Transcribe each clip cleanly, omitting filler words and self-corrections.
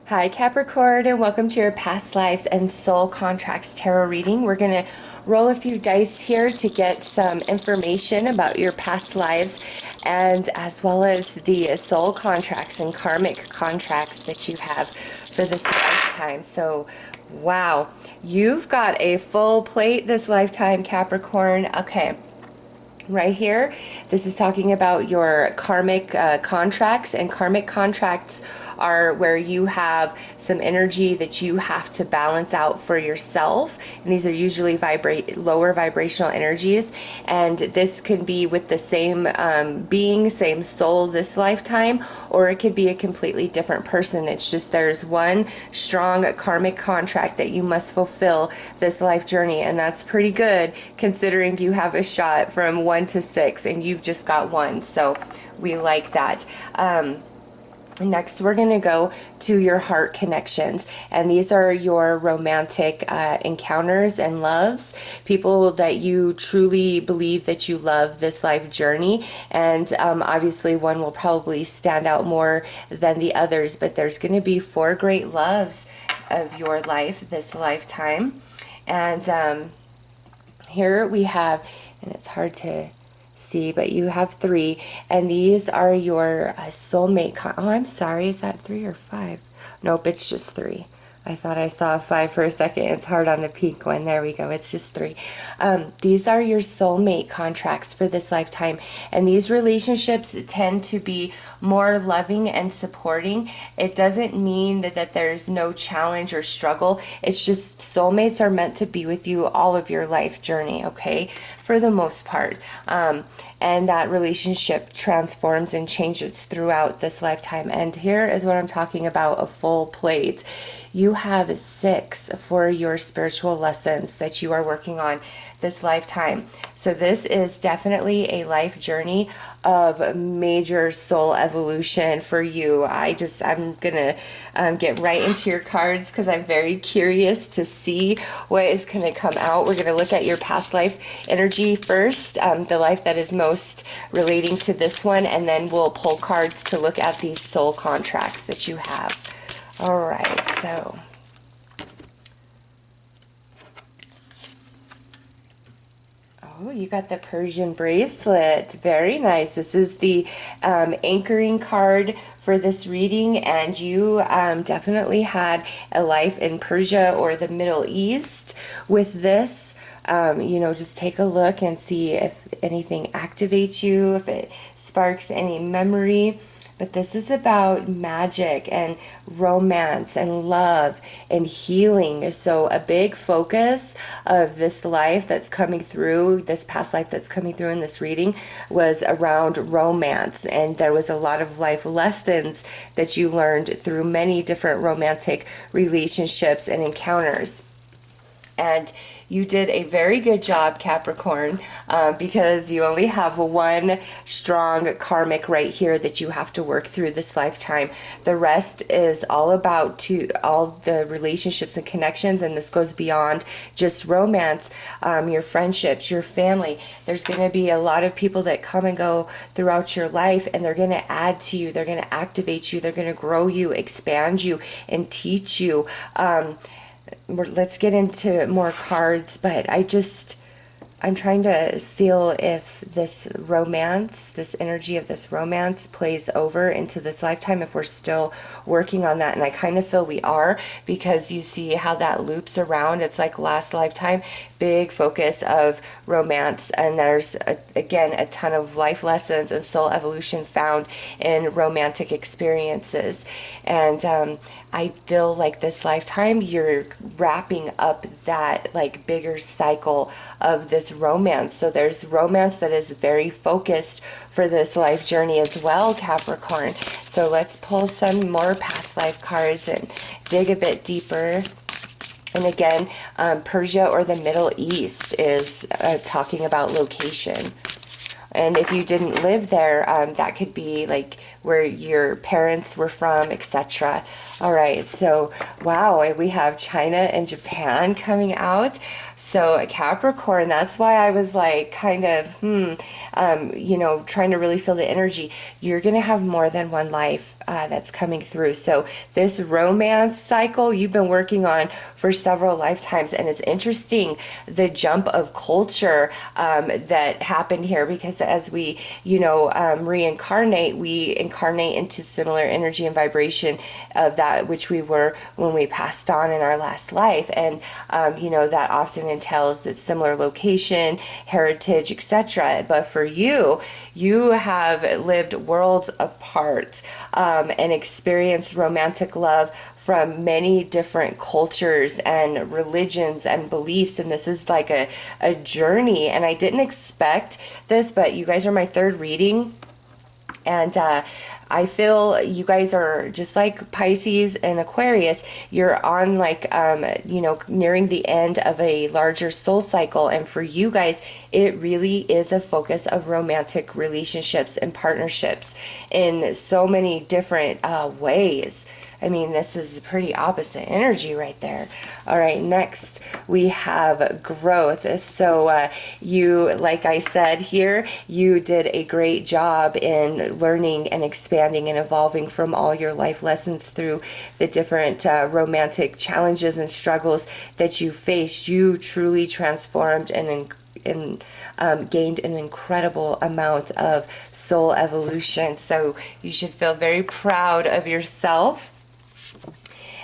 Hi Capricorn, and welcome to your past lives and soul contracts tarot reading. We're going to roll a few dice here to get some information about your past lives, and as well as the soul contracts and karmic contracts that you have for this lifetime. So wow, you've got a full plate this lifetime, Capricorn. Okay, right here, this is talking about your karmic contracts, and karmic contracts are where you have some energy that you have to balance out for yourself, and these are usually lower vibrational energies, and this can be with the same being, same soul this lifetime, or it could be a completely different person. It's just there's one strong karmic contract that you must fulfill this life journey, and that's pretty good considering you have a shot from 1 to 6 and you've just got one, so we like that. Next, we're going to go to your heart connections, and these are your romantic encounters and loves, people that you truly believe that you love this life journey, and obviously one will probably stand out more than the others, but there's going to be 4 great loves of your life this lifetime. And here we have, and it's hard to see, but you have 3, and these are your soulmate oh, I'm sorry, is that 3 or 5? Nope, it's just 3. I thought I saw a 5 for a second. It's hard on the pink one. There we go. It's just 3. These are your soulmate contracts for this lifetime. And these relationships tend to be more loving and supporting. It doesn't mean that there's no challenge or struggle. It's just soulmates are meant to be with you all of your life journey, okay? For the most part. And that relationship transforms and changes throughout this lifetime. And here is what I'm talking about, a full plate. You have 6 for your spiritual lessons that you are working on this lifetime. So this is definitely a life journey of major soul evolution for you. I'm gonna get right into your cards because I'm very curious to see what is gonna come out. We're gonna look at your past life energy first, the life that is most relating to this one, and then we'll pull cards to look at these soul contracts that you have. All right, so oh, you got the Persian bracelet. Very nice. This is the anchoring card for this reading, and you definitely had a life in Persia or the Middle East with this. Just take a look and see if anything activates you, if it sparks any memory. But this is about magic and romance and love and healing. So a big focus of this life that's coming through, this past life that's coming through in this reading, was around romance. And there was a lot of life lessons that you learned through many different romantic relationships and encounters. And you did a very good job, Capricorn, because you only have one strong karmic right here that you have to work through this lifetime. The rest is all about all the relationships and connections, and this goes beyond just romance, your friendships, your family. There's going to be a lot of people that come and go throughout your life, and they're going to add to you, they're going to activate you, they're going to grow you, expand you, and teach you. Let's get into more cards, but I'm trying to feel if this romance, this energy of this romance plays over into this lifetime, if we're still working on that. And I kind of feel we are, because you see how that loops around. It's like last lifetime, big focus of romance. And there's, again, a ton of life lessons and soul evolution found in romantic experiences. And I feel like this lifetime you're wrapping up that like bigger cycle of this romance. So there's romance that is very focused for this life journey as well, Capricorn. So let's pull some more past life cards and dig a bit deeper. And again, Persia or the Middle East is talking about location. And if you didn't live there, that could be like where your parents were from, etc. All right, so wow, we have China and Japan coming out. So Capricorn, that's why I was like kind of, you know, trying to really feel the energy. You're going to have more than one life that's coming through. So this romance cycle you've been working on for several lifetimes, and it's interesting the jump of culture that happened here, because as we, you know, reincarnate, we incarnate into similar energy and vibration of that which we were when we passed on in our last life. And you know, that often entails a similar location, heritage, etc. But for you, you have lived worlds apart and experienced romantic love from many different cultures and religions and beliefs. And this is like a journey. And I didn't expect this, but you guys are my third reading. And I feel you guys are just like Pisces and Aquarius. You're on like, you know, nearing the end of a larger soul cycle. And for you guys, it really is a focus of romantic relationships and partnerships in so many different ways. I mean, this is pretty opposite energy right there. All right, next we have growth. So you, like I said here, you did a great job in learning and expanding and evolving from all your life lessons through the different romantic challenges and struggles that you faced. You truly transformed and gained an incredible amount of soul evolution. So you should feel very proud of yourself.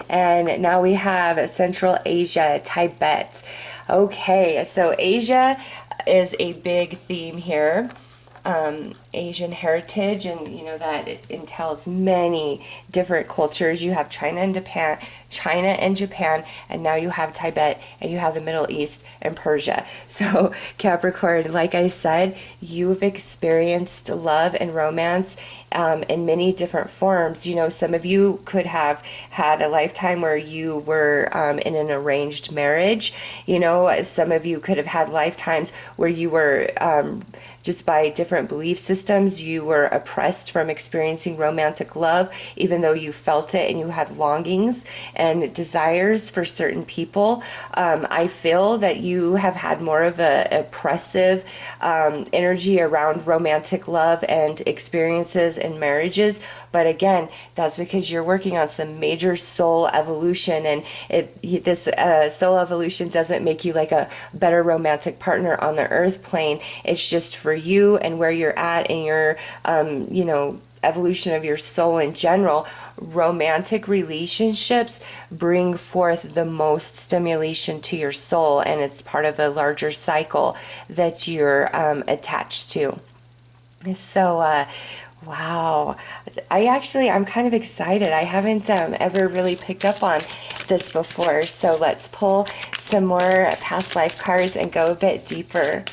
And now we have Central Asia, Tibet. Okay, so Asia is a big theme here. Asian heritage, and you know that it entails many different cultures. You have China and Japan, and now you have Tibet, and you have the Middle East and Persia. So Capricorn, like I said, you've experienced love and romance in many different forms. You know, some of you could have had a lifetime where you were in an arranged marriage. You know, some of you could have had lifetimes where you were just by different belief systems, you were oppressed from experiencing romantic love, even though you felt it and you had longings and desires for certain people. I feel that you have had more of a oppressive energy around romantic love and experiences in marriages. But again, that's because you're working on some major soul evolution, and this soul evolution doesn't make you like a better romantic partner on the earth plane. It's just for you and where you're at in your, you know, evolution of your soul in general. Romantic relationships bring forth the most stimulation to your soul, and it's part of a larger cycle that you're attached to. So, wow. I'm kind of excited. I haven't ever really picked up on this before. So let's pull some more past life cards and go a bit deeper.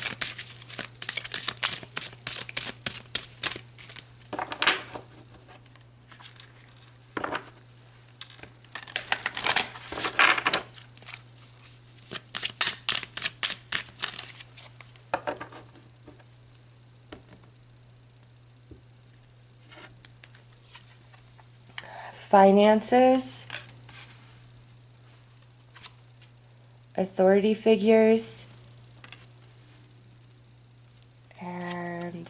Finances, authority figures, and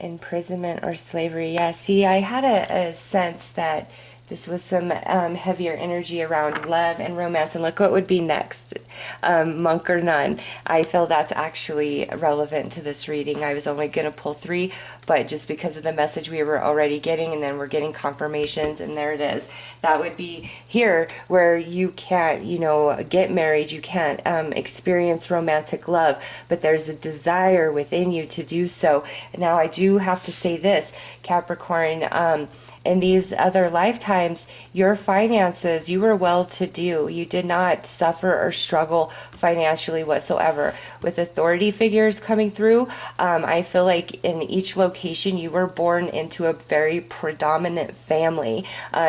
imprisonment or slavery. Yeah, see, I had a sense that this was some heavier energy around love and romance. And look what would be next, monk or nun. I feel that's actually relevant to this reading. I was only going to pull 3, but just because of the message we were already getting, and then we're getting confirmations, and there it is. That would be here where you can't, you know, get married. You can't experience romantic love, but there's a desire within you to do so. Now, I do have to say this, Capricorn, in these other lifetimes, your finances, you were well-to-do. You did not suffer or struggle financially whatsoever. With authority figures coming through, I feel like in each location you were born into a very predominant family.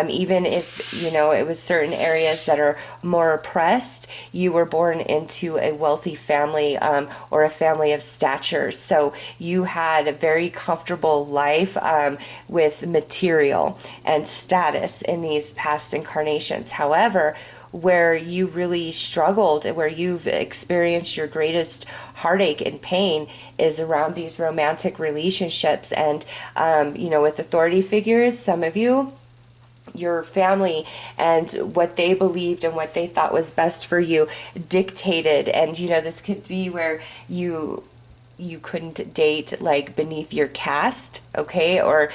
Even if, you know, it was certain areas that are more oppressed, you were born into a wealthy family, or a family of stature. So you had a very comfortable life, with material and status in these past incarnations. However, where you really struggled, where you've experienced your greatest heartache and pain, is around these romantic relationships. And, you know, with authority figures, some of you, your family and what they believed and what they thought was best for you dictated. And, you know, this could be where you couldn't date like beneath your caste, okay, or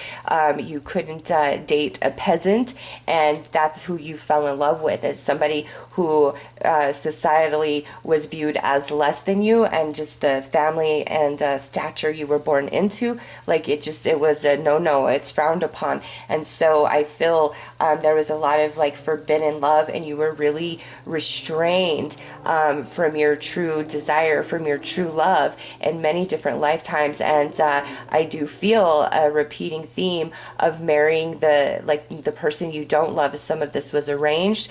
you couldn't date a peasant, and that's who you fell in love with, as somebody who societally was viewed as less than you, and just the family and stature you were born into, like it was a no, it's frowned upon. And so I feel there was a lot of like forbidden love, and you were really restrained from your true desire, from your true love, and many different lifetimes. And I do feel a repeating theme of marrying the person you don't love. Some of this was arranged.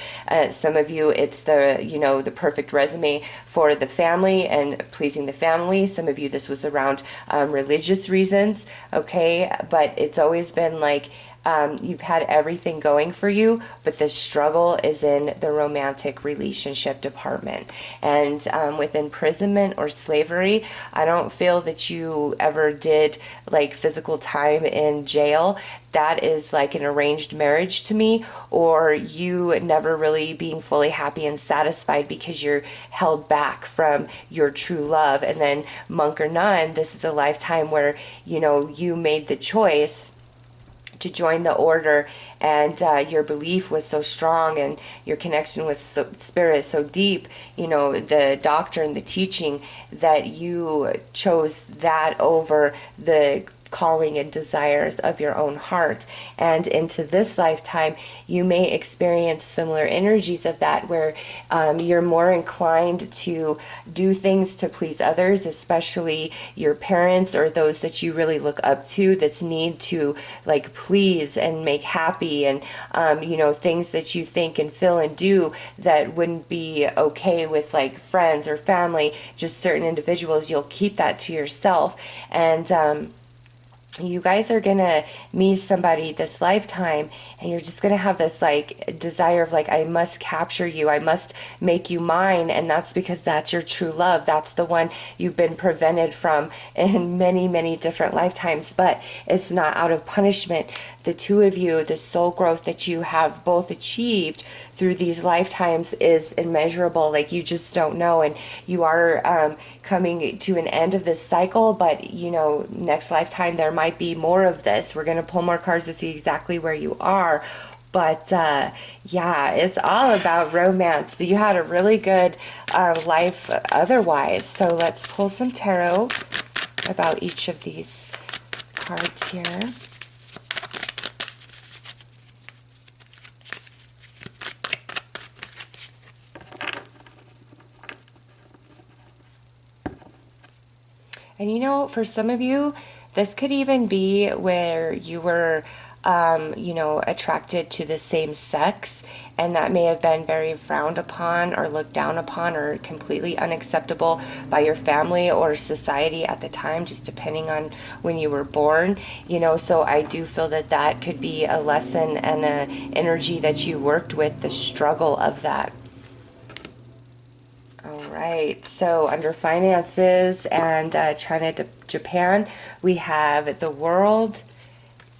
Some of you, it's the perfect resume for the family and pleasing the family. Some of you, this was around religious reasons, okay? But it's always been like, you've had everything going for you, but the struggle is in the romantic relationship department. And with imprisonment or slavery, I don't feel that you ever did like physical time in jail. That is like an arranged marriage to me, or you never really being fully happy and satisfied because you're held back from your true love. And then monk or nun, this is a lifetime where, you know, you made the choice to join the order, and your belief was so strong, and your connection with spirit so deep, you know, the doctrine, the teaching, that you chose that over the calling and desires of your own heart. And into this lifetime, you may experience similar energies of that, where you're more inclined to do things to please others, especially your parents or those that you really look up to, that's need to like please and make happy, and you know, things that you think and feel and do that wouldn't be okay with like friends or family, just certain individuals, you'll keep that to yourself. And you guys are gonna meet somebody this lifetime, and you're just gonna have this like desire of like, I must capture you, I must make you mine. And that's because that's your true love. That's the one you've been prevented from in many different lifetimes. But it's not out of punishment. The two of you, the soul growth that you have both achieved through these lifetimes is immeasurable. Like, you just don't know. And you are coming to an end of this cycle, but you know, next lifetime there might be more of this. We're going to pull more cards to see exactly where you are. But yeah, it's all about romance. So you had a really good life otherwise. So let's pull some tarot about each of these cards here. And you know, for some of you, this could even be where you were, you know, attracted to the same sex, and that may have been very frowned upon or looked down upon or completely unacceptable by your family or society at the time, just depending on when you were born, you know. So I do feel that that could be a lesson and an energy that you worked with, the struggle of that. All right, so under finances and China to Japan, we have the World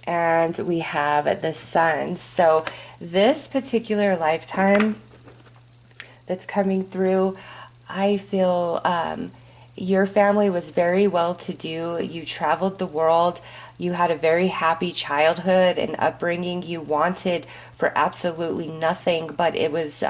and we have the Sun. So this particular lifetime that's coming through, I feel your family was very well to do. You traveled the world. You had a very happy childhood and upbringing. You wanted for absolutely nothing, but it was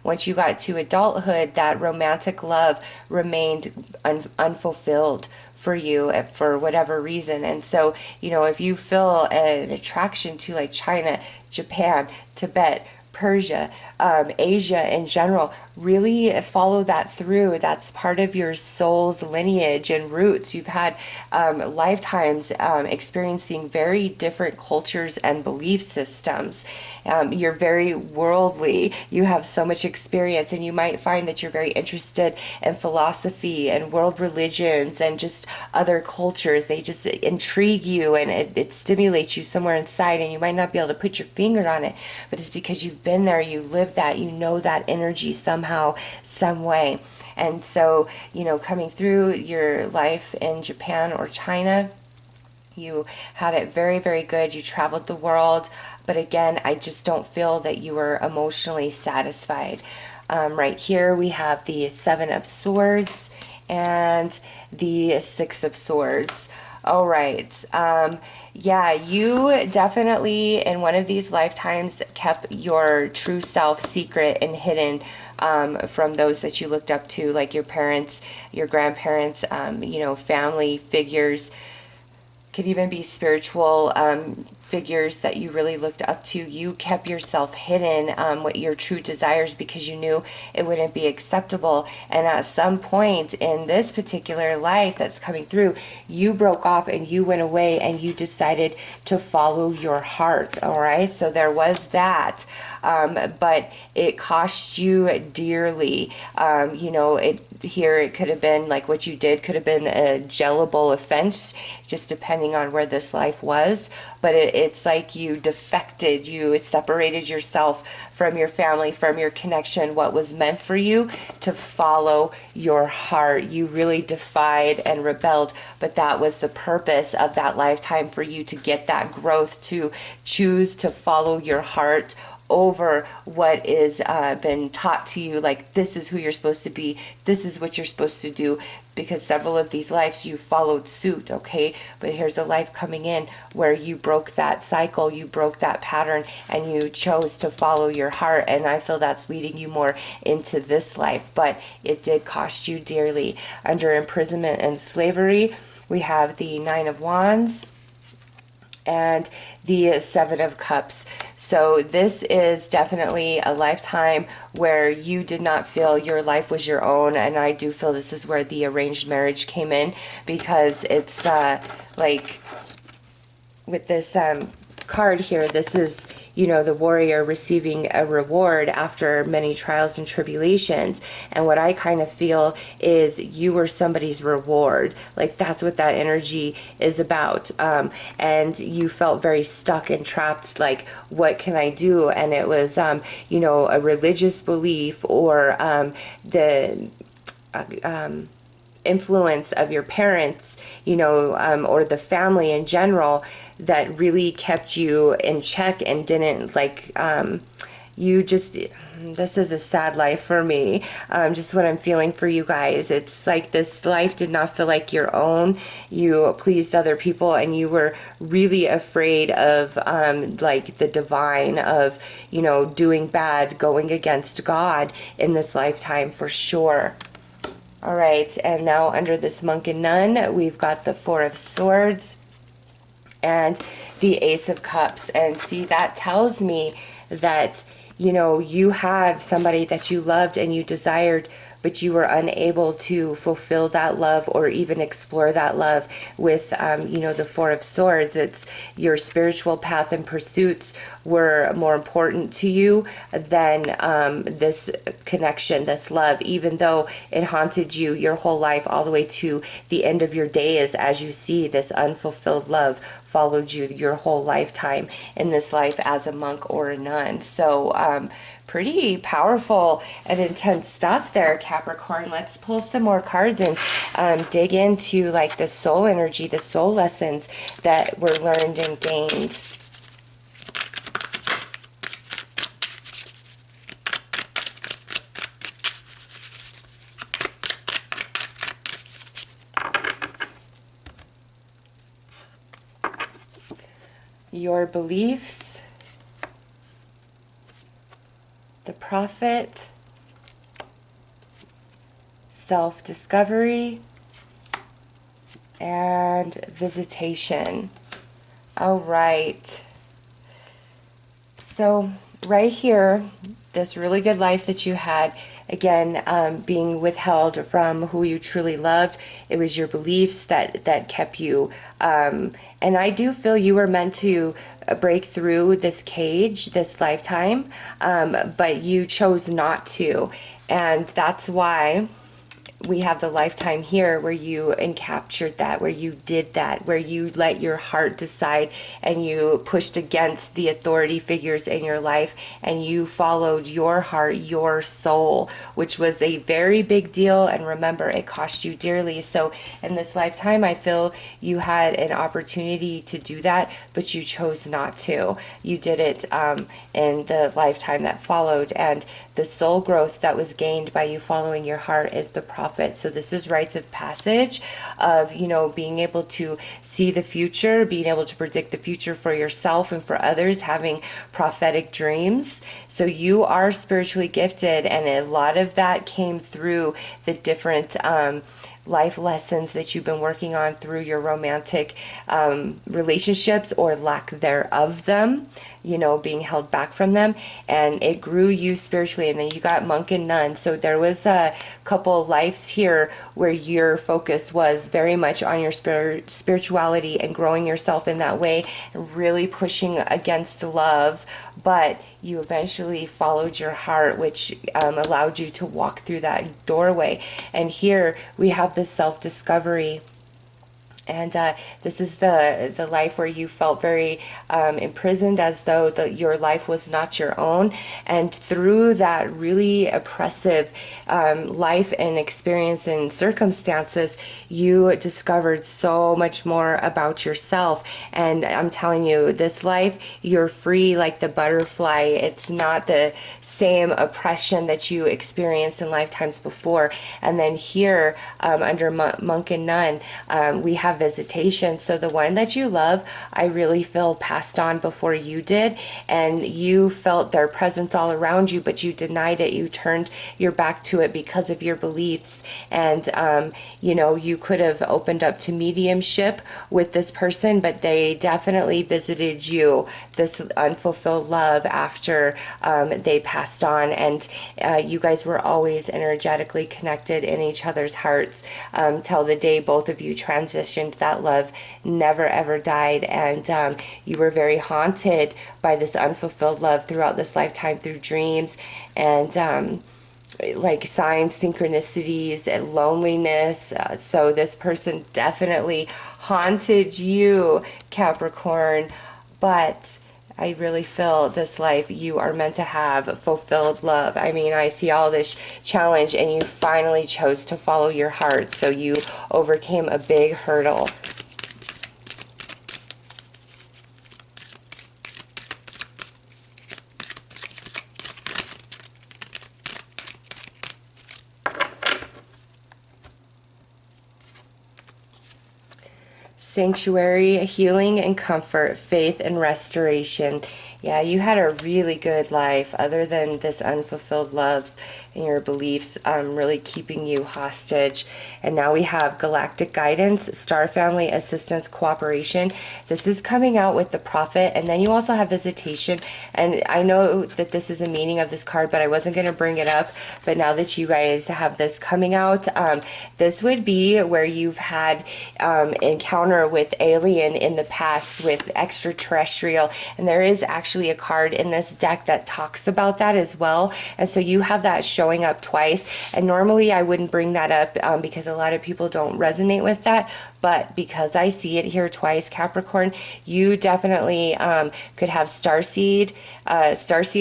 once you got to adulthood, that romantic love remained unfulfilled for you for whatever reason. And so, you know, if you feel an attraction to like China, Japan, Tibet, Persia, Asia in general, really follow that through. That's part of your soul's lineage and roots. You've had lifetimes experiencing very different cultures and belief systems. You're very worldly. You have so much experience, and you might find that you're very interested in philosophy and world religions and just other cultures. They just intrigue you, and it stimulates you somewhere inside, and you might not be able to put your finger on it, but it's because you've been there, you live that, you know that energy somehow, some way. And so, you know, coming through your life in Japan or China, you had it very, very good. You traveled the world, but again, I just don't feel that you were emotionally satisfied. Right here we have the Seven of Swords and the Six of Swords. All right. Yeah, you definitely in one of these lifetimes kept your true self secret and hidden from those that you looked up to, like your parents, your grandparents, you know, family figures. Could even be spiritual figures that you really looked up to. You kept yourself hidden, what your true desires, because you knew it wouldn't be acceptable. And at some point in this particular life that's coming through, you broke off and you went away and you decided to follow your heart. All right, so there was that. But it cost you dearly. You know, it could have been like what you did could have been a jailable offense, just depending on where this life was. But it's like you defected, you separated yourself from your family, from your connection, what was meant for you, to follow your heart. You really defied and rebelled, but that was the purpose of that lifetime, for you to get that growth, to choose to follow your heart over what is been taught to you, like this is who you're supposed to be, this is what you're supposed to do, because several of these lives you followed suit. Okay, but here's a life coming in where you broke that cycle, you broke that pattern, and you chose to follow your heart. And I feel that's leading you more into this life, but it did cost you dearly. Under imprisonment and slavery, we have the Nine of Wands and the Seven of Cups. So this is definitely a lifetime where you did not feel your life was your own, and I do feel this is where the arranged marriage came in, because it's like with this card here, this is, you know, the warrior receiving a reward after many trials and tribulations. And what I kind of feel is you were somebody's reward. Like that's what that energy is about. And you felt very stuck and trapped, like, what can I do? And it was, you know, a religious belief or the influence of your parents, you know, or the family in general, that really kept you in check and didn't like, you just, this is a sad life for me. Just what I'm feeling for you guys. It's like this life did not feel like your own. You pleased other people, and you were really afraid of like the divine, of, you know, doing bad, going against God in this lifetime for sure. All right, and now under this Monk and Nun, we've got the Four of Swords and the Ace of Cups. And see, that tells me that, you know, you had somebody that you loved and you desired, but you were unable to fulfill that love or even explore that love with, you know, the Four of Swords. It's your spiritual path and pursuits were more important to you than this connection, this love, even though it haunted you your whole life all the way to the end of your days. As you see, this unfulfilled love followed you your whole lifetime in this life as a monk or a nun. So, pretty powerful and intense stuff there, Capricorn. Let's pull some more cards and dig into like the soul energy, the soul lessons that were learned and gained. your beliefs, the Prophet, self-discovery, and visitation. All right. So right here, this really good life that you had, again, being withheld from who you truly loved. It was your beliefs that kept you. And I do feel you were meant to break through this cage this lifetime, but you chose not to. And that's why we have the lifetime here where you encaptured that, where you did that, where you let your heart decide and you pushed against the authority figures in your life and you followed your heart, your soul, which was a very big deal. And remember, it cost you dearly. So in this lifetime, I feel you had an opportunity to do that, but you chose not to. You did it in the lifetime that followed. And the soul growth that was gained by you following your heart is the Prophet. So this is rites of passage of, you know, being able to see the future, being able to predict the future for yourself and for others, having prophetic dreams. So you are spiritually gifted, and a lot of that came through the different life lessons that you've been working on through your romantic relationships or lack thereof them, you know, being held back from them. And it grew you spiritually. And then you got monk and nun. So there was a couple lives here where your focus was very much on your spirituality and growing yourself in that way and really pushing against love. But you eventually followed your heart, which allowed you to walk through that doorway. And here we have this self-discovery. And this is the life where you felt very imprisoned, as though your life was not your own. And through that really oppressive life and experience and circumstances, you discovered so much more about yourself. And I'm telling you, this life, you're free like the butterfly. It's not the same oppression that you experienced in lifetimes before. And then here, under monk and nun, we have visitation. So the one that you love, I really feel passed on before you did, and you felt their presence all around you, but you denied it. You turned your back to it because of your beliefs. And you know, you could have opened up to mediumship with this person, but they definitely visited you, this unfulfilled love, after they passed on. And you guys were always energetically connected in each other's hearts till the day both of you transitioned. That love never ever died. And you were very haunted by this unfulfilled love throughout this lifetime, through dreams and like signs, synchronicities, and loneliness. So this person definitely haunted you, Capricorn. But I really feel this life you are meant to have fulfilled love. I mean, I see all this challenge and you finally chose to follow your heart. So you overcame a big hurdle. Sanctuary, healing and comfort, faith and restoration. Yeah, you had a really good life other than this unfulfilled love and your beliefs really keeping you hostage. And now we have galactic guidance, star family assistance, cooperation. This is coming out with the Prophet. And then you also have visitation. And I know that this is a meaning of this card, but I wasn't going to bring it up. But now that you guys have this coming out, this would be where you've had encounter with alien in the past, with extraterrestrial. And there is actually a card in this deck that talks about that as well. And so you have that showing up twice. And normally I wouldn't bring that up because a lot of people don't resonate with that. But because I see it here twice, Capricorn, you definitely could have starseed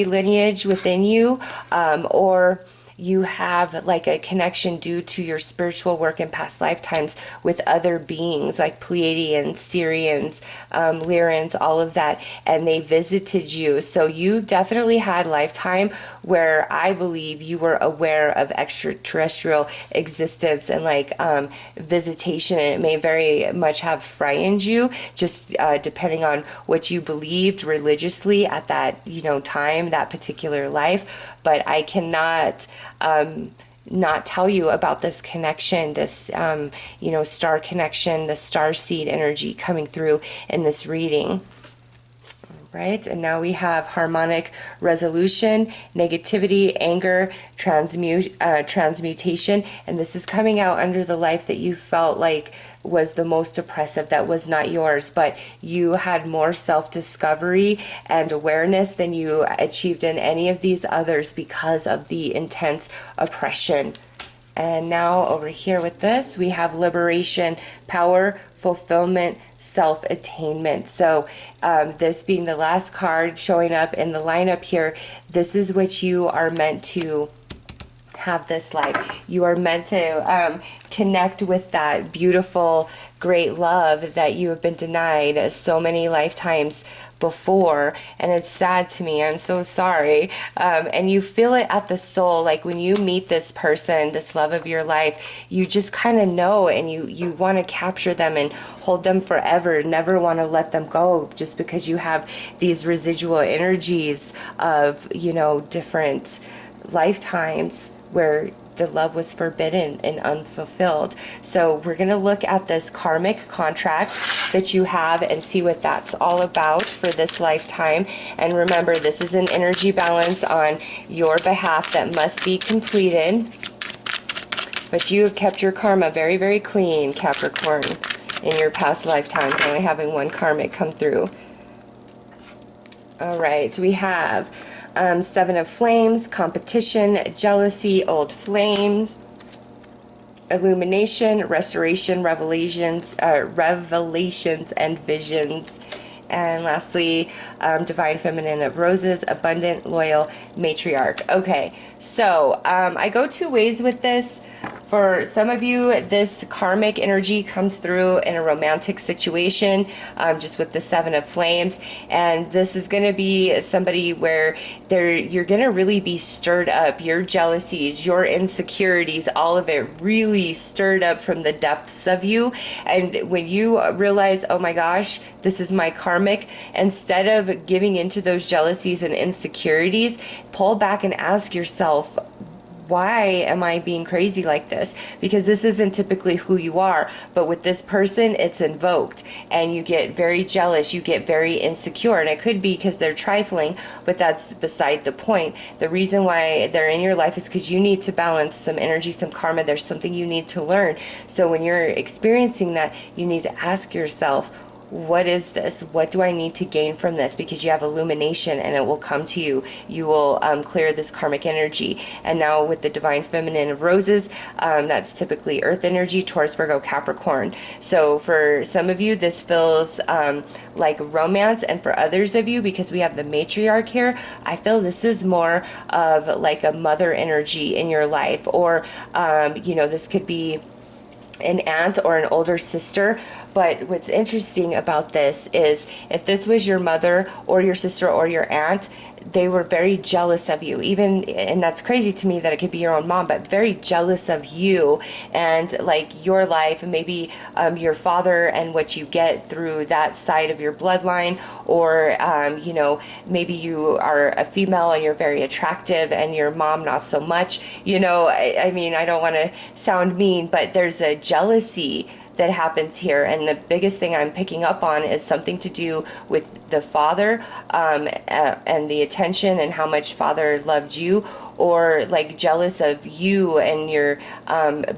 lineage within you, or you have like a connection due to your spiritual work in past lifetimes with other beings like Pleiadians, Syrians, Lyrans, all of that, and they visited you. So you definitely had lifetime where I believe you were aware of extraterrestrial existence and like visitation, and it may very much have frightened you, just depending on what you believed religiously at that time, that particular life. But I cannot not tell you about this connection, this star connection, the star seed energy coming through in this reading. Right, and now we have harmonic resolution, negativity, anger, transmutation, and this is coming out under the life that you felt like was the most oppressive, that was not yours, but you had more self-discovery and awareness than you achieved in any of these others because of the intense oppression. And now over here with this, we have liberation, power, fulfillment, self-attainment. So this being the last card showing up in the lineup here, this is what you are meant to have this life. You are meant to connect with that beautiful, great love that you have been denied so many lifetimes before. And it's sad to me. I'm so sorry. And you feel it at the soul. Like when you meet this person, this love of your life, you just kind of know, and you want to capture them and hold them forever, never want to let them go, just because you have these residual energies of, different lifetimes where the love was forbidden and unfulfilled. So we're going to look at this karmic contract that you have and see what that's all about for this lifetime. And remember, this is an energy balance on your behalf that must be completed. But you have kept your karma very, very clean, Capricorn, in your past lifetimes, only having one karmic come through. All right, we have Seven of Flames, competition, jealousy, old flames, illumination, restoration, revelations, and visions. And lastly, divine feminine of roses, abundant, loyal, matriarch. Okay, so I go two ways with this. For some of you, this karmic energy comes through in a romantic situation, just with the Seven of Flames. And this is going to be somebody where you're going to really be stirred up. Your jealousies, your insecurities, all of it really stirred up from the depths of you. And when you realize, oh my gosh, this is my karmic, instead of giving into those jealousies and insecurities, pull back and ask yourself, why am I being crazy like this? Because this isn't typically who you are, but with this person, it's invoked, and you get very jealous, you get very insecure, and it could be because they're trifling, but that's beside the point. The reason why they're in your life is because you need to balance some energy, some karma. There's something you need to learn. So when you're experiencing that, you need to ask yourself, what is this? What do I need to gain from this? Because you have illumination, and it will come to you. You will clear this karmic energy. And now with the divine feminine of roses, that's typically earth energy, Taurus, Virgo, Capricorn. So for some of you, this feels like romance, and for others of you, because we have the matriarch here, I feel this is more of like a mother energy in your life, or this could be an aunt or an older sister. But what's interesting about this is, if this was your mother or your sister or your aunt, they were very jealous of you, even, and that's crazy to me that it could be your own mom, but very jealous of you and like your life, and maybe your father and what you get through that side of your bloodline, or maybe you are a female and you're very attractive and your mom not so much. I mean, I don't want to sound mean, but there's a jealousy that happens here, and the biggest thing I'm picking up on is something to do with the father, and the attention and how much father loved you, or like jealous of you and your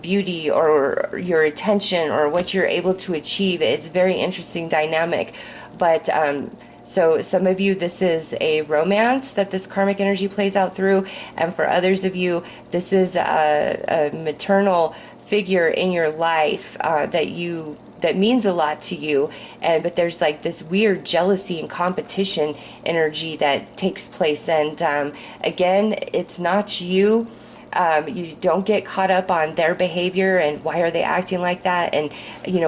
beauty or your attention or what you're able to achieve. It's very interesting dynamic. But so some of you, this is a romance that this karmic energy plays out through, and for others of you, this is a maternal figure in your life that means a lot to you, but there's like this weird jealousy and competition energy that takes place. And again, it's not you, You don't get caught up on their behavior and why are they acting like that, and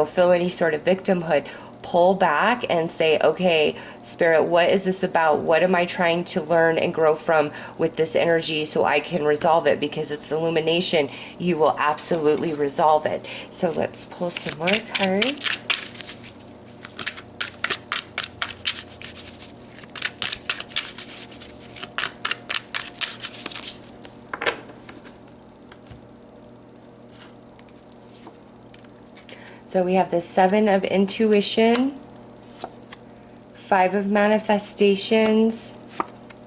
feel any sort of victimhood. Pull back and say, okay, Spirit, what is this about? What am I trying to learn and grow from with this energy so I can resolve it? Because it's illumination, you will absolutely resolve it. So let's pull some more cards. So we have the 7 of Intuition, 5 of Manifestations,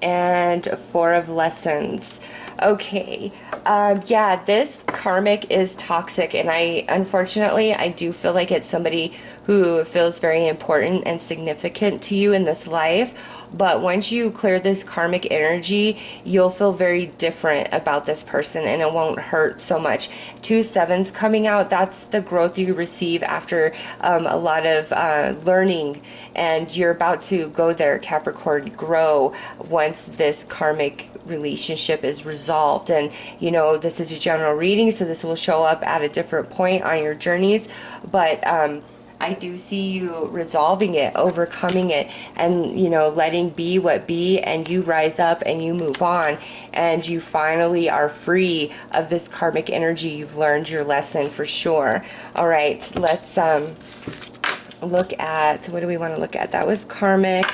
and 4 of Lessons. Okay, yeah, this karmic is toxic, and unfortunately, I do feel like it's somebody who feels very important and significant to you in this life. But once you clear this karmic energy, you'll feel very different about this person, and it won't hurt so much. 2 sevens coming out, that's the growth you receive after a lot of learning, and you're about to go there, Capricorn, grow once this karmic relationship is resolved. And this is a general reading, so this will show up at a different point on your journeys, but I do see you resolving it, overcoming it, and letting be what be, and you rise up and you move on, and you finally are free of this karmic energy. You've learned your lesson for sure. All right, let's look at, what do we want to look at? That was karmic.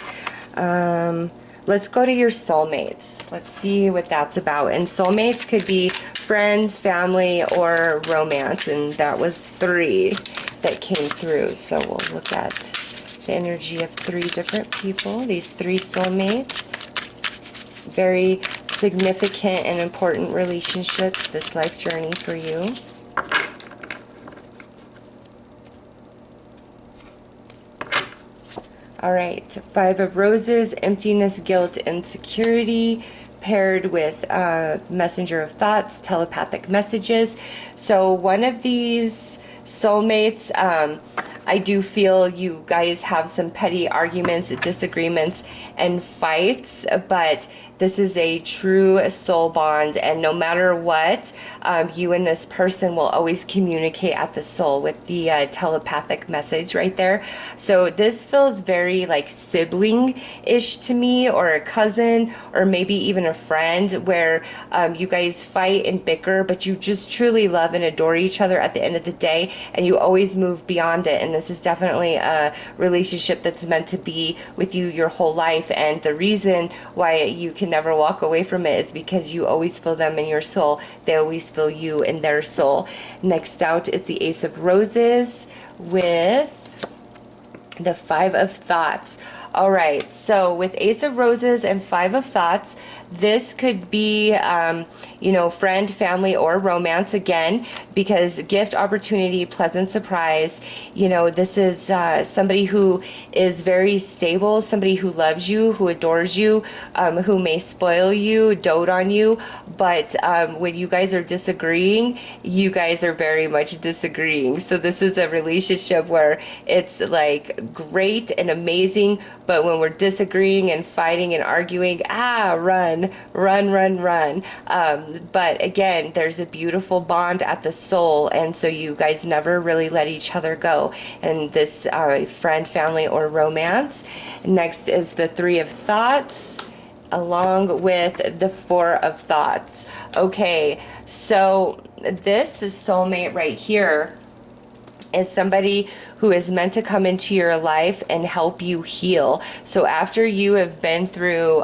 Let's go to your soulmates. Let's see what that's about. And soulmates could be friends, family, or romance. And that was 3 that came through. So we'll look at the energy of 3 different people. These 3 soulmates. Very significant and important relationships, this life journey for you. All right, 5 of Roses, emptiness, guilt, insecurity, paired with messenger of thoughts, telepathic messages. So one of these soulmates, I do feel you guys have some petty arguments, disagreements, and fights, but this is a true soul bond, and no matter what, you and this person will always communicate at the soul with the telepathic message right there. So this feels very like sibling-ish to me, or a cousin, or maybe even a friend, where you guys fight and bicker, but you just truly love and adore each other at the end of the day, and you always move beyond it. And this is definitely a relationship that's meant to be with you your whole life, and the reason why you can never walk away from it is because you always feel them in your soul. They always feel you in their soul. Next out is the Ace of Roses with the 5 of Thoughts. All right, so with Ace of Roses and 5 of Thoughts, this could be, friend, family, or romance again, because gift, opportunity, pleasant surprise. This is somebody who is very stable, somebody who loves you, who adores you, who may spoil you, dote on you, but when you guys are disagreeing, you guys are very much disagreeing. So this is a relationship where it's like great and amazing, but when we're disagreeing and fighting and arguing, run. But again, there's a beautiful bond at the soul, and so you guys never really let each other go. And this friend, family, or romance. Next is the 3 of Thoughts, along with the 4 of Thoughts. Okay, so this is soulmate right here is somebody who is meant to come into your life and help you heal. So after you have been through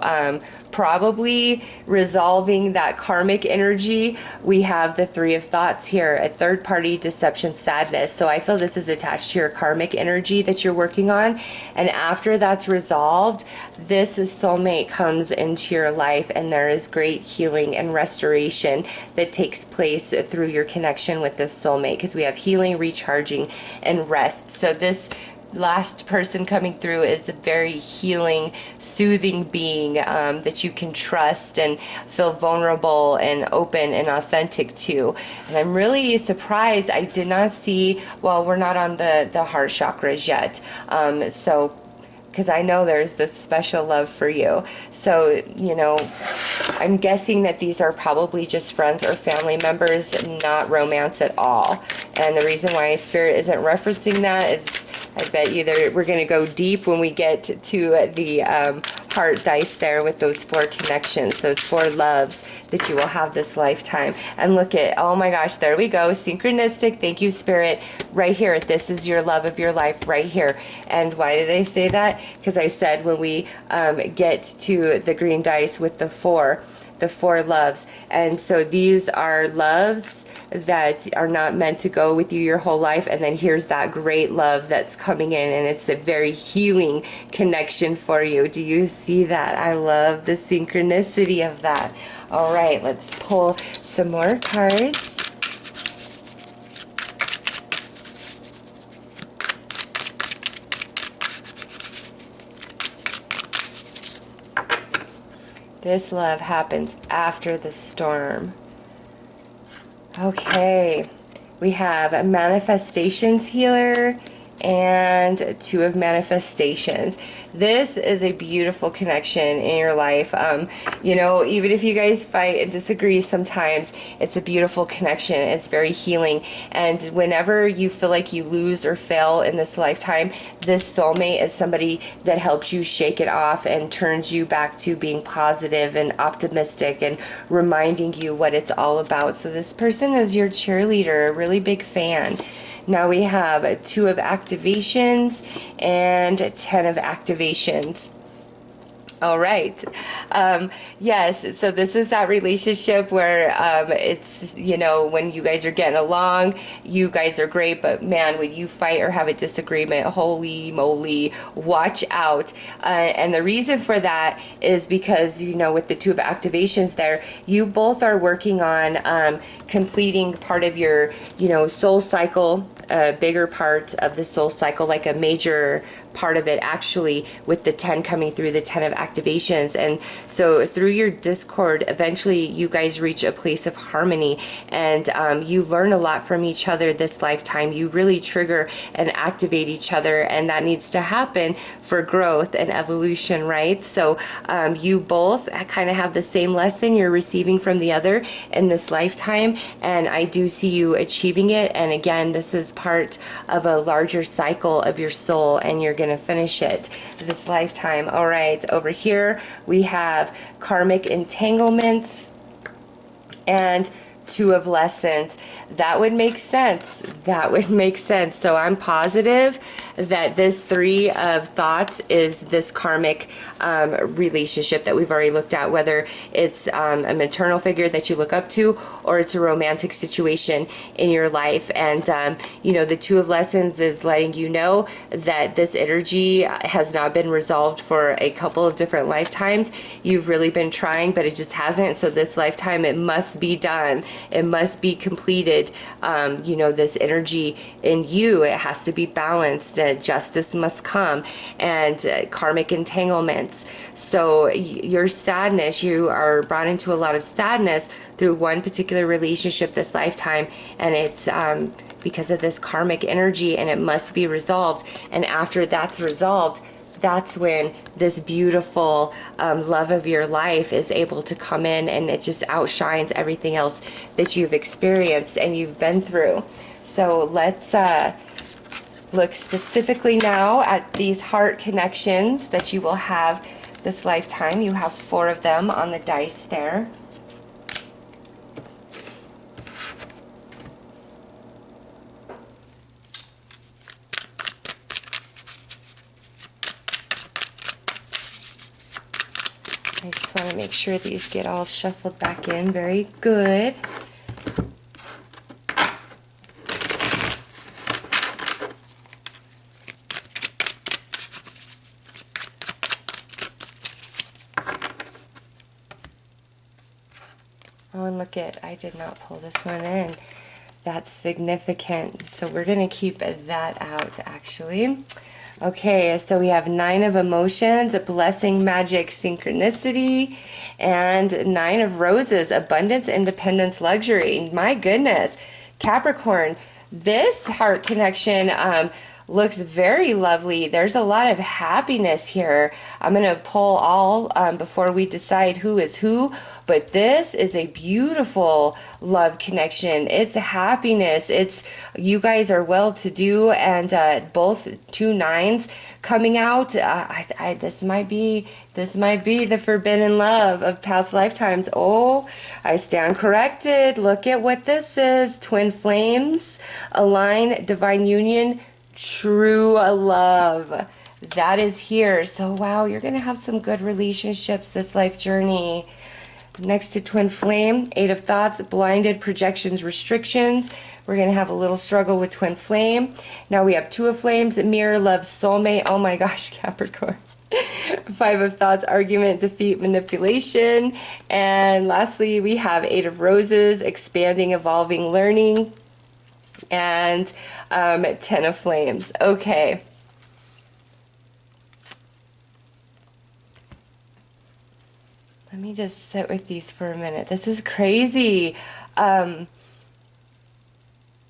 probably resolving that karmic energy, we have the 3 of Thoughts here, a third party deception, sadness. So I feel this is attached to your karmic energy that you're working on. And after that's resolved, this soulmate comes into your life, and there is great healing and restoration that takes place through your connection with this soulmate, because we have healing, recharging, and rest. So this last person coming through is a very healing, soothing being that you can trust and feel vulnerable and open and authentic to. And I'm really surprised I did not see, well, we're not on the heart chakras yet. So because I know there's this special love for you. So, you know, I'm guessing that these are probably just friends or family members, not romance at all. And the reason why Spirit isn't referencing that is, I bet you we're going to go deep when we get to the heart dice there with those 4 connections, those 4 loves that you will have this lifetime. And look at, oh my gosh, there we go, synchronistic. Thank you, Spirit. Right here, this is your love of your life right here. And why did I say that? Because I said when we get to the green dice with the 4 loves. And so these are loves that are not meant to go with you your whole life, and then here's that great love that's coming in, and it's a very healing connection for you. Do you see that? I love the synchronicity of that. All right, let's pull some more cards. This love happens after the storm. Okay, we have a manifestations healer and 2 of manifestations. This is a beautiful connection in your life. You know, even if you guys fight and disagree sometimes, it's a beautiful connection. It's very healing. And whenever you feel like you lose or fail in this lifetime, this soulmate is somebody that helps you shake it off and turns you back to being positive and optimistic and reminding you what it's all about. So this person is your cheerleader, a really big fan. Now we have 2 of activations and 10 of activations. All right. Yes, so this is that relationship where it's, you know, when you guys are getting along, you guys are great, but man, when you fight or have a disagreement, holy moly, watch out. And the reason for that is because, you know, with the 2 of activations there, you both are working on completing part of your, you know, soul cycle, a bigger part of the soul cycle, like a major part of it actually, with the 10 coming through, the 10 of activations. And so through your discord, eventually you guys reach a place of harmony, and you learn a lot from each other this lifetime. You really trigger and activate each other, and that needs to happen for growth and evolution, right? So you both kind of have the same lesson you're receiving from the other in this lifetime, and I do see you achieving it. And again, this is part of a larger cycle of your soul, and you're going to finish it this lifetime. All right, over here we have karmic entanglements and 2 of lessons. That would make sense. That would make sense. So I'm positive that this 3 of thoughts is this karmic relationship that we've already looked at, whether it's a maternal figure that you look up to, or it's a romantic situation in your life. And you know, the 2 of lessons is letting you know that this energy has not been resolved for a couple of different lifetimes. You've really been trying, but it just hasn't. So this lifetime, it must be done. It must be completed. You know, this energy in you, it has to be balanced. Justice must come, and karmic entanglements. So your sadness, you are brought into a lot of sadness through one particular relationship this lifetime, and it's because of this karmic energy, and it must be resolved. And after that's resolved, that's when this beautiful love of your life is able to come in, and it just outshines everything else that you've experienced and you've been through. So let's look specifically now at these heart connections that you will have this lifetime. You have 4 of them on the dice there. I just want to make sure these get all shuffled back in. Very good. Oh, and look at, I did not pull this one in. That's significant. So we're going to keep that out, actually. Okay, so we have 9 of emotions, a blessing, magic, synchronicity, and 9 of roses, abundance, independence, luxury. My goodness, Capricorn, this heart connection, looks very lovely. There's a lot of happiness here. I'm going to pull all before we decide who is who, but this is a beautiful love connection. It's happiness. It's you guys are well to do, and both 2 9s coming out. This might be the forbidden love of past lifetimes. Oh, I stand corrected. Look at what this is. Twin flames, align, divine union, true love. That is here. So wow, you're gonna have some good relationships this life journey. Next to twin flame, 8 of thoughts, blinded, projections, restrictions. We're going to have a little struggle with twin flame. Now we have 2 of flames, mirror, love, soulmate. Oh my gosh, Capricorn. 5 of thoughts, argument, defeat, manipulation. And lastly, we have 8 of roses, expanding, evolving, learning. And 10 of flames. Okay. Let me just sit with these for a minute. This is crazy.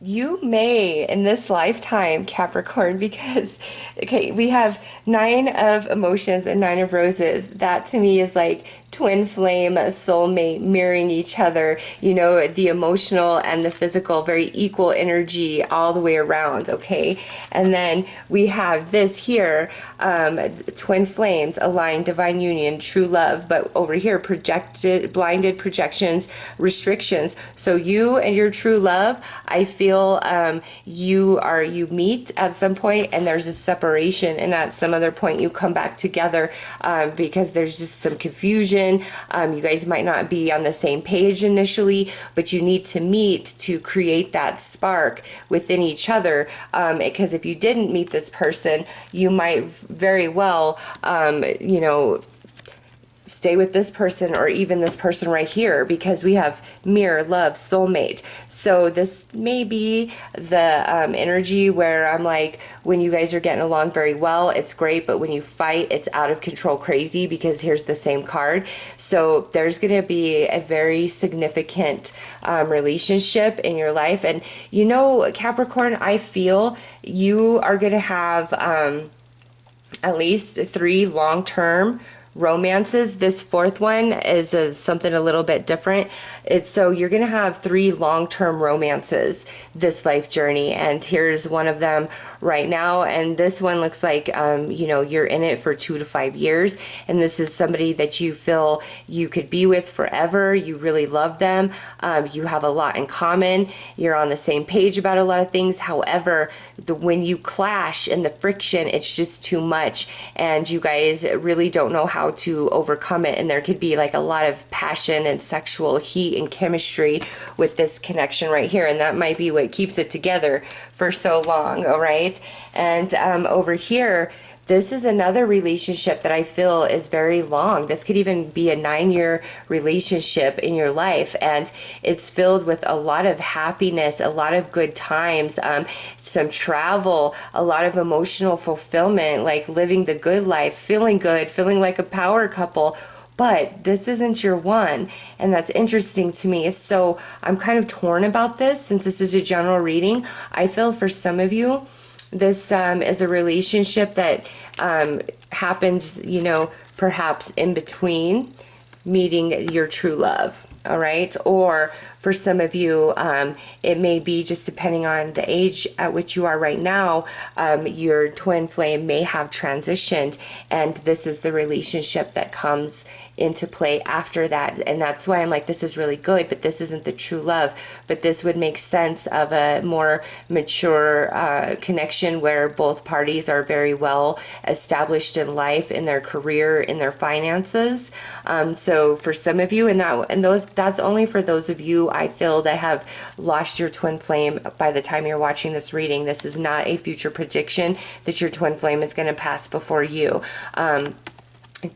You may in this lifetime, Capricorn, because, okay, we have 9 of emotions and 9 of roses. That to me is like twin flame, soulmate, mirroring each other, you know, the emotional and the physical, very equal energy all the way around, okay? And then we have this here, twin flames, aligned, divine union, true love, but over here, projected, blinded, projections, restrictions. So you and your true love, I feel you meet at some point and there's a separation, and at some other point you come back together because there's just some confusion. You guys might not be on the same page initially, but you need to meet to create that spark within each other, because if you didn't meet this person, you might very well, you know, stay with this person or even this person right here, because we have mirror, love, soulmate. So this may be the energy where I'm like, when you guys are getting along very well, it's great, but when you fight, it's out of control crazy, because here's the same card. So there's going to be a very significant relationship in your life. And you know, Capricorn, I feel you are going to have at least 3 long-term romances. This 4th one is something a little bit different. It's so you're gonna have 3 long-term romances this life journey, and here's one of them right now. And this one looks like you know, you're in it for 2 to 5 years, and this is somebody that you feel you could be with forever. You really love them. You have a lot in common. You're on the same page about a lot of things. However, when you clash and the friction, it's just too much, and you guys really don't know how to overcome it. And there could be like a lot of passion and sexual heat and chemistry with this connection right here, and that might be what keeps it together for so long. All right. And over here, this is another relationship that I feel is very long. This could even be a 9-year relationship in your life, and it's filled with a lot of happiness, a lot of good times, some travel, a lot of emotional fulfillment, like living the good life, feeling good, feeling like a power couple. But this isn't your one, and that's interesting to me. So I'm kind of torn about this, since this is a general reading. I feel for some of you, this is a relationship that happens, you know, perhaps in between meeting your true love. All right. Or for some of you, it may be just depending on the age at which you are right now, your twin flame may have transitioned, and this is the relationship that comes into play after that. And that's why I'm like, this is really good, but this isn't the true love. But this would make sense of a more mature connection where both parties are very well established in life, in their career, in their finances. So for some of you, that's only for those of you, I feel, that have lost your twin flame by the time you're watching this reading. This is not a future prediction that your twin flame is going to pass before you.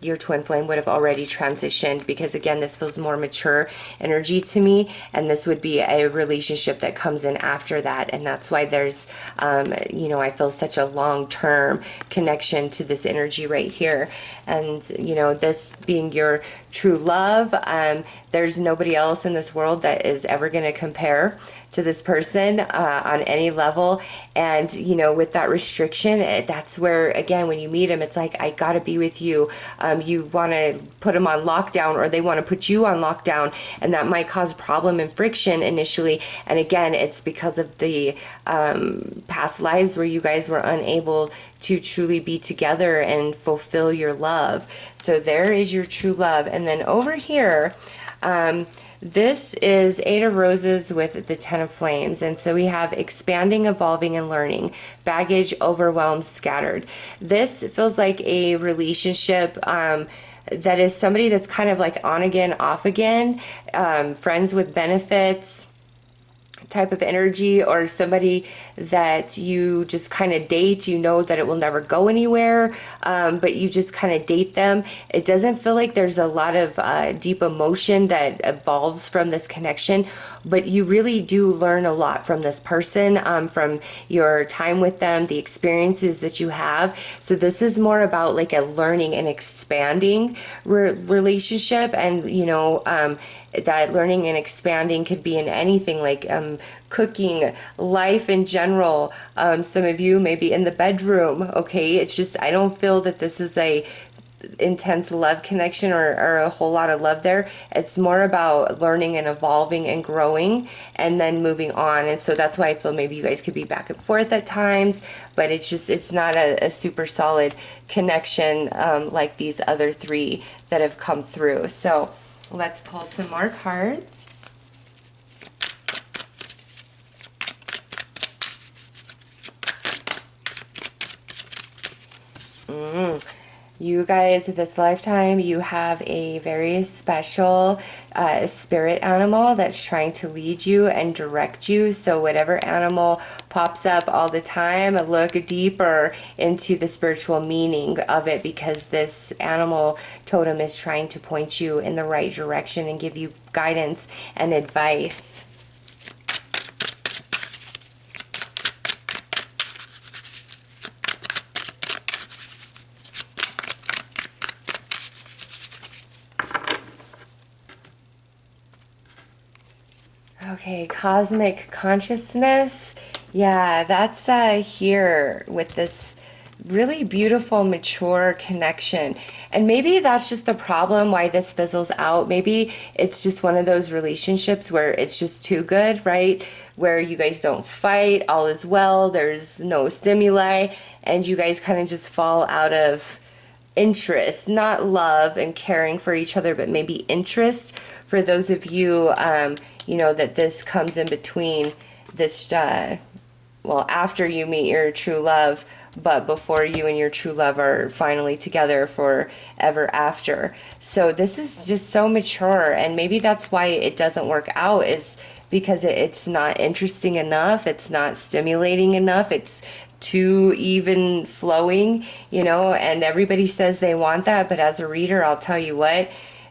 Your twin flame would have already transitioned, because again, this feels more mature energy to me, and this would be a relationship that comes in after that. And that's why there's you know, I feel such a long-term connection to this energy right here. And you know, this being your true love. There's nobody else in this world that is ever going to compare to this person on any level. And, you know, with that restriction, that's where, again, when you meet them, it's like, I got to be with you. You want to put them on lockdown, or they want to put you on lockdown, and that might cause problem and friction initially. And again, it's because of the past lives where you guys were unable to truly be together and fulfill your love. So there is your true love. And then over here, this is Eight of Roses with the Ten of Flames. And so we have expanding, evolving, and learning. Baggage, overwhelmed, scattered. This feels like a relationship that is somebody that's kind of like on again, off again, friends with benefits type of energy, or somebody that you just kind of date. You know that it will never go anywhere, but you just kind of date them. It doesn't feel like there's a lot of deep emotion that evolves from this connection, but you really do learn a lot from this person, from your time with them, the experiences that you have. So this is more about like a learning and expanding relationship. And you know, that learning and expanding could be in anything, like cooking, life in general. Some of you maybe in the bedroom. Okay, it's just, I don't feel that this is a intense love connection or a whole lot of love there. It's more about learning and evolving and growing and then moving on. And so that's why I feel maybe you guys could be back and forth at times, but it's just, it's not a super solid connection like these other three that have come through. So let's pull some more cards. You guys, this lifetime, you have a very special spirit animal that's trying to lead you and direct you. So whatever animal pops up all the time, look deeper into the spiritual meaning of it, because this animal totem is trying to point you in the right direction and give you guidance and advice. Okay, cosmic consciousness. Yeah, that's here with this really beautiful, mature connection. And maybe that's just the problem why this fizzles out. Maybe it's just one of those relationships where it's just too good, right? Where you guys don't fight, all is well, there's no stimuli, and you guys kind of just fall out of interest, not love and caring for each other, but maybe interest. For those of you, you know, that this comes in between this, well, after you meet your true love, but before you and your true love are finally together forever after. So this is just so mature, and maybe that's why it doesn't work out, is because it's not interesting enough, it's not stimulating enough, it's too even flowing, you know, and everybody says they want that, but as a reader, I'll tell you what,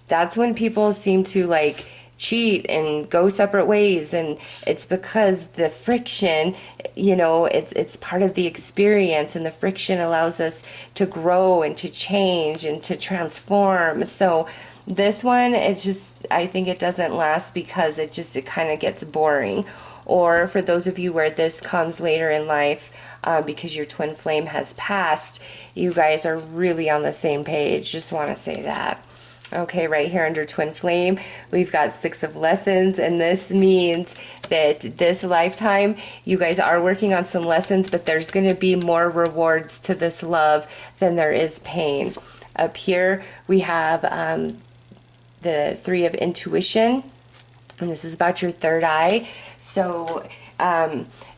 that's when people seem to like cheat and go separate ways. And it's because the friction, you know, it's part of the experience, and the friction allows us to grow and to change and to transform. So this one, it's just, I think it doesn't last because it kind of gets boring. Or for those of you where this comes later in life, because your twin flame has passed, you guys are really on the same page. Just want to say that. Okay, right here under twin flame, we've got Six of Lessons, and this means that this lifetime, you guys are working on some lessons, but there's going to be more rewards to this love than there is pain. Up here, we have the Three of Intuition, and this is about your third eye. So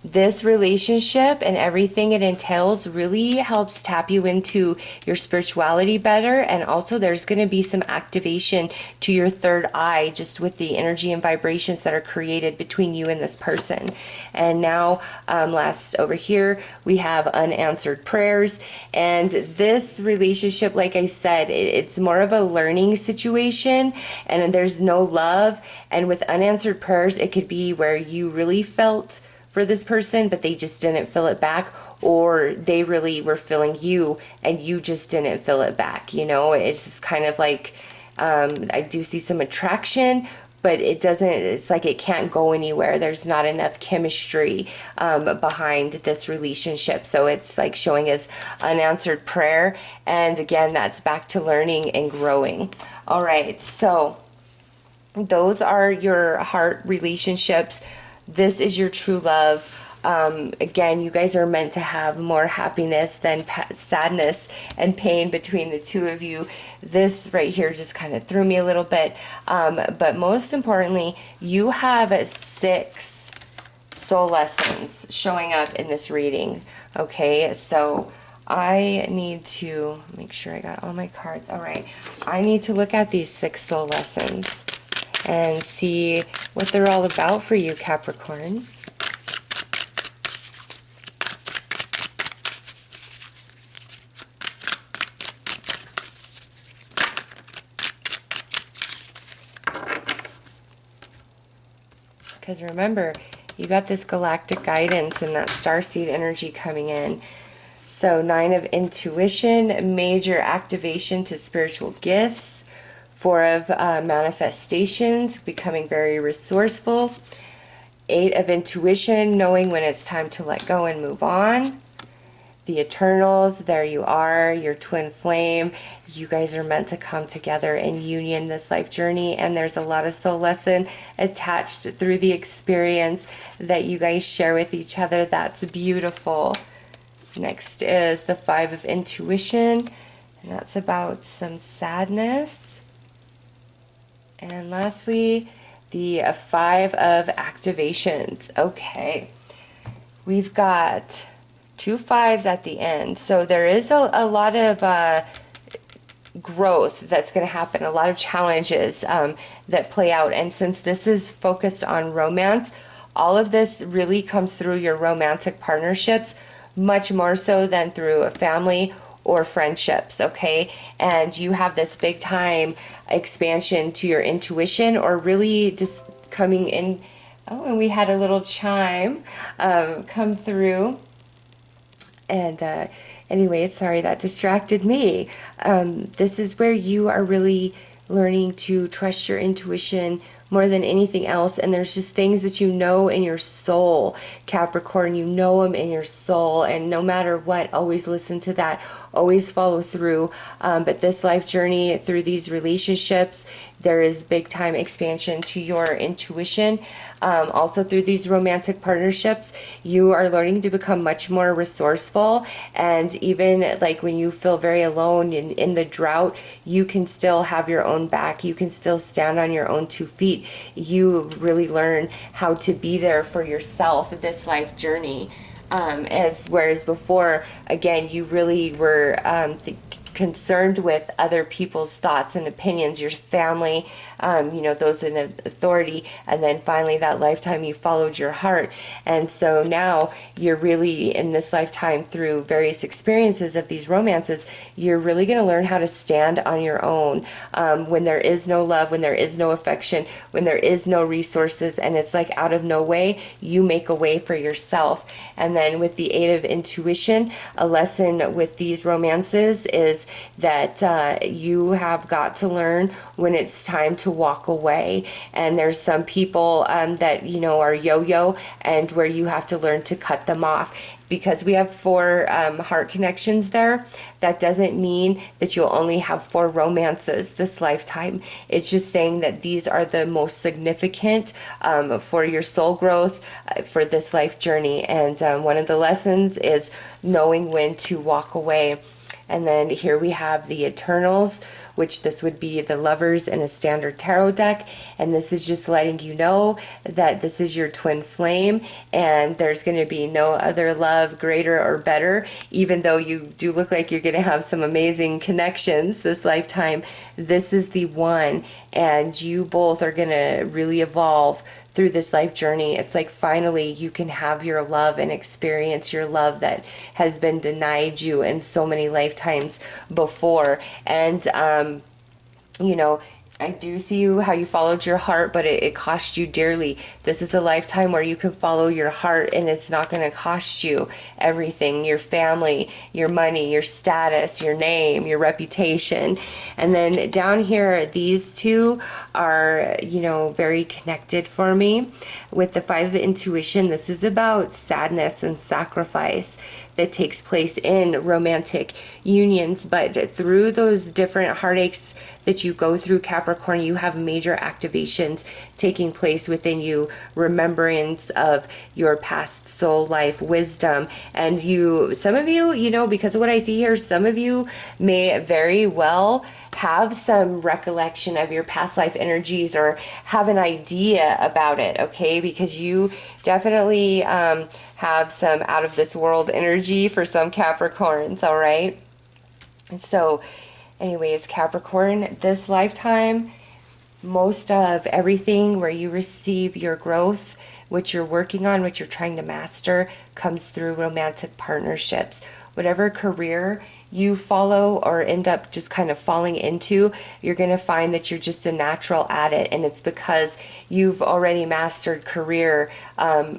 this relationship and everything it entails really helps tap you into your spirituality better. And also there's going to be some activation to your third eye just with the energy and vibrations that are created between you and this person. And now last over here we have unanswered prayers. And this relationship, like I said, it's more of a learning situation, and there's no love. And with unanswered prayers, it could be where you really felt for this person, but they just didn't fill it back, or they really were filling you and you just didn't fill it back. You know, it's just kind of like I do see some attraction, but it doesn't, it's like it can't go anywhere. There's not enough chemistry behind this relationship. So it's like showing as unanswered prayer. And again, that's back to learning and growing. All right, so those are your heart relationships. This is your true love. Again, you guys are meant to have more happiness than sadness and pain between the two of you. This right here just kind of threw me a little bit. But most importantly, you have 6 soul lessons showing up in this reading. Okay, so I need to make sure I got all my cards. All right, I need to look at these 6 soul lessons and see what they're all about for you, Capricorn. Because remember, you got this galactic guidance and that starseed energy coming in. So 9 of intuition, major activation to spiritual gifts. 4 of manifestations, becoming very resourceful. 8 of intuition, knowing when it's time to let go and move on. The Eternals, there you are, your twin flame. You guys are meant to come together in union this life journey, and there's a lot of soul lesson attached through the experience that you guys share with each other. That's beautiful. Next is the 5 of intuition, and that's about some sadness. And lastly, the 5 of activations. Okay, we've got 2 5s at the end. So there is a lot of growth that's going to happen, a lot of challenges that play out. And since this is focused on romance, all of this really comes through your romantic partnerships, much more so than through a family or friendships, okay? And you have this big time expansion to your intuition, or really just coming in. Oh, and we had a little chime come through. And anyway, sorry, that distracted me. This is where you are really learning to trust your intuition more than anything else. And there's just things that you know in your soul, Capricorn. You know them in your soul. And no matter what, always listen to that. Always follow through. But this life journey through these relationships, there is big time expansion to your intuition. Also through these romantic partnerships, you are learning to become much more resourceful. And even like when you feel very alone in the drought, you can still have your own back. You can still stand on your own 2 feet. You really learn how to be there for yourself this life journey. Whereas before, again, you really were concerned with other people's thoughts and opinions, your family, those in authority, and then finally that lifetime you followed your heart. And so now you're really in this lifetime, through various experiences of these romances, you're really going to learn how to stand on your own when there is no love, when there is no affection, when there is no resources, and it's like out of no way, you make a way for yourself. And then with the 8 of intuition, a lesson with these romances is that you have got to learn when it's time to walk away. And there's some people that are yo-yo, and where you have to learn to cut them off. Because we have 4 heart connections there, that doesn't mean that you'll only have 4 romances this lifetime. It's just saying that these are the most significant for your soul growth for this life journey. And one of the lessons is knowing when to walk away. And then here we have the Eternals, which this would be the Lovers in a standard tarot deck. And this is just letting you know that this is your twin flame, and there's going to be no other love greater or better. Even though you do look like you're going to have some amazing connections this lifetime, this is the one, and you both are going to really evolve through this life journey. It's like finally you can have your love and experience your love that has been denied you in so many lifetimes before. And I do see you how you followed your heart, but it cost you dearly. This is a lifetime where you can follow your heart and it's not going to cost you everything, your family, your money, your status, your name, your reputation. And then down here, these two are, you know, very connected for me. With the Five of Intuition, this is about sadness and sacrifice that takes place in romantic unions. But through those different heartaches that you go through, Capricorn, you have major activations taking place within you, remembrance of your past soul life wisdom. And you, some of you, you know, because of what I see here, some of you may very well have some recollection of your past life energies or have an idea about it, okay? Because you definitely have some out of this world energy for some Capricorns, all right? And so, anyways, Capricorn, this lifetime, most of everything where you receive your growth, what you're working on, what you're trying to master, comes through romantic partnerships. Whatever career you follow or end up just kind of falling into, you're going to find that you're just a natural at it. And it's because you've already mastered career,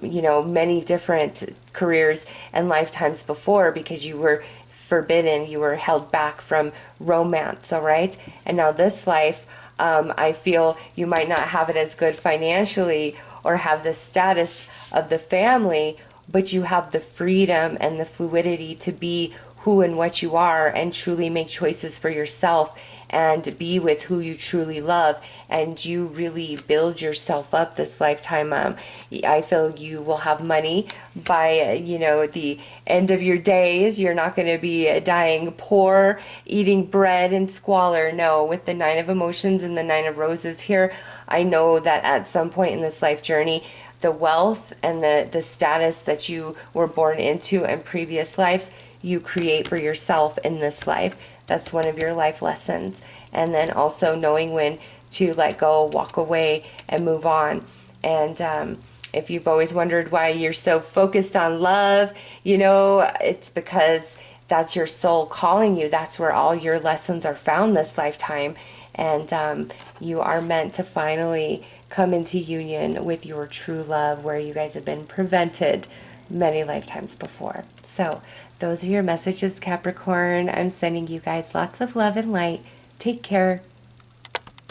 you know, many different careers and lifetimes before, because you were forbidden, you were held back from romance, all right? And now this life, I feel you might not have it as good financially or have the status of the family, but you have the freedom and the fluidity to be who and what you are and truly make choices for yourself and be with who you truly love, and you really build yourself up this lifetime. I feel you will have money by, you know, the end of your days. You're not going to be dying poor, eating bread and squalor. No, with the Nine of Emotions and the Nine of Roses here, I know that at some point in this life journey, the wealth and the status that you were born into in previous lives, you create for yourself in this life. That's one of your life lessons. And then also knowing when to let go, walk away, and move on. And if you've always wondered why you're so focused on love, you know, it's because that's your soul calling you. That's where all your lessons are found this lifetime. And you are meant to finally come into union with your true love, where you guys have been prevented many lifetimes before. So those are your messages, Capricorn. I'm sending you guys lots of love and light. Take care.